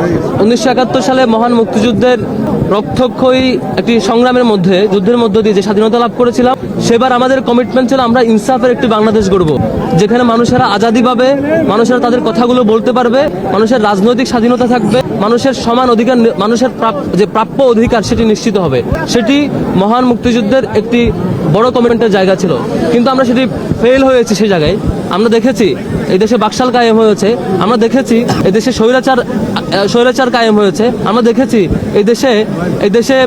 1971 সালে মহান মুক্তিযুদ্ধের রক্তক্ষয়ী একটি সংগ্রামের মধ্যে, যুদ্ধের মধ্য দিয়ে যে স্বাধীনতা লাভ করেছিলাম, সেবার আমাদের কমিটমেন্ট ছিল আমরা ইনসাফের একটি বাংলাদেশ গড়ব, যেখানে মানুষেরা আজাদি পাবে, মানুষেরা তাদের কথাগুলো বলতে পারবে, মানুষের রাজনৈতিক স্বাধীনতা থাকবে, মানুষের সমান অধিকার, মানুষের যে প্রাপ্য অধিকার সেটি নিশ্চিত হবে। সেটি মহান মুক্তিযুদ্ধের একটি বড় কমিটমেন্টের জায়গা ছিল, কিন্তু আমরা সেটি ফেল হয়েছি। সেই জায়গায় আমরা দেখেছি এই দেশে বাকশাল কায়েম হয়েছে, আমরা দেখেছি এই দেশে স্বৈরাচার কায়েম হয়েছে, আমরা দেখেছি এই দেশে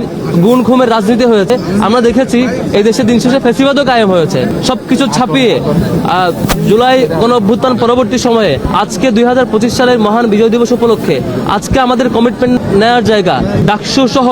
গুণ খুমের রাজনীতি হয়েছে, আমরা দেখেছি এই দেশে দিন শেষে ফ্যাসিবাদও কায়েম হয়েছে। সবকিছু ছাপিয়ে জুলাই গণঅভ্যুত্থান পরবর্তী সময়ে আজকে 2025 সালের মহান বিজয় দিবস উপলক্ষে আজকে আমাদের কমিটমেন্ট নেওয়ার জায়গা, ডাকসু সহ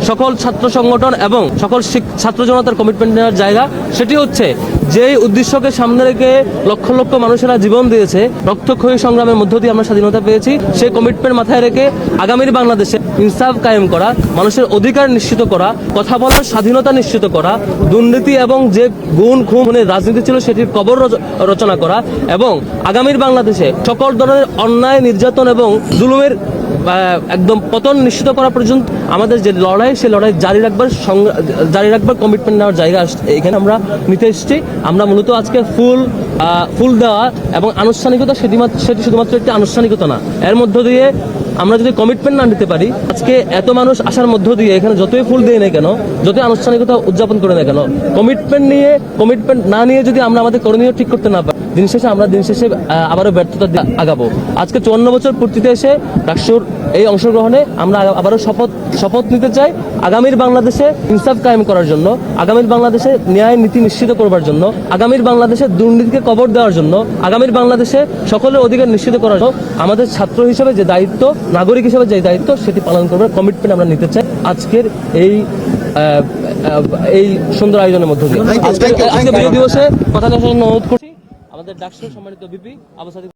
সকল ছাত্র সংগঠন এবং সকল ছাত্র জনতার কমিটমেন্ট নেওয়ার জায়গা, সেটি হচ্ছে যেই উদ্দেশ্যকে সামনে রেখে লক্ষ লক্ষ মানুষেরা জীবন দিয়েছে, রক্তক্ষয়ী সংগ্রামের মধ্য দিয়ে আমরা স্বাধীনতা পেয়েছি, সেই কমিটমেন্ট মাথায় রেখে আগামীর বাংলাদেশে ইনসাফ কায়েম করা, মানুষের অধিকার নিশ্চিত করা, কথা বলার স্বাধীনতা নিশ্চিত করা, দুর্নীতি এবং যে গুণ খুনের রাজনীতি ছিল সেটির কবর রচনা করা এবং আগামীর বাংলাদেশে সকল ধরনের অন্যায়, নির্যাতন এবং জুলুমের একদম পতন নিশ্চিত করা পর্যন্ত আমাদের যে লড়াই, সেই লড়াই জারি রাখবার কমিটমেন্ট নেওয়ার জায়গা এখানে আমরা নিতে এসেছি। আমরা মূলত আজকে ফুল দেওয়া এবং আনুষ্ঠানিকতা, সেটি শুধুমাত্র একটি আনুষ্ঠানিকতা না, এর মধ্য দিয়ে আমরা যদি কমিটমেন্ট না নিতে পারি, আজকে এত মানুষ আসার মধ্য দিয়ে এখানে যতই ফুল দিয়ে না কেন, যতই আনুষ্ঠানিকতা উদযাপন করে না কেন, কমিটমেন্ট না নিয়ে যদি আমরা আমাদের করণীয় ঠিক করতে না পারি, দিন শেষে আবারও ব্যর্থতা দিয়ে আগাবো। আজকে 54 বছর পূর্তিতে এসে ডাকসুর এই অংশগ্রহণে আমরা আবারও শপথ নিতে চাই আগামীর বাংলাদেশে ইনসাফ কায়েম করার জন্য, আগামীর বাংলাদেশে ন্যায় নীতি নিশ্চিত করবার জন্য, আগামীর বাংলাদেশে দুর্নীতিকে কবর দেওয়ার জন্য, আগামীর বাংলাদেশে সকলের অধিকার নিশ্চিত করার জন্য আমাদের ছাত্র হিসেবে যে দায়িত্ব, নাগরিক হিসেবে যে দায়িত্ব, সেটি পালন করবার কমিটমেন্ট আমরা নিতে চাই আজকের এই সুন্দর আয়োজনের মধ্য দিয়ে। আজকে বিজয় দিবসে কথা অনুরোধ করছি আমাদের ডাকসুর সম্মানিত ভিপি আবু সাদিক।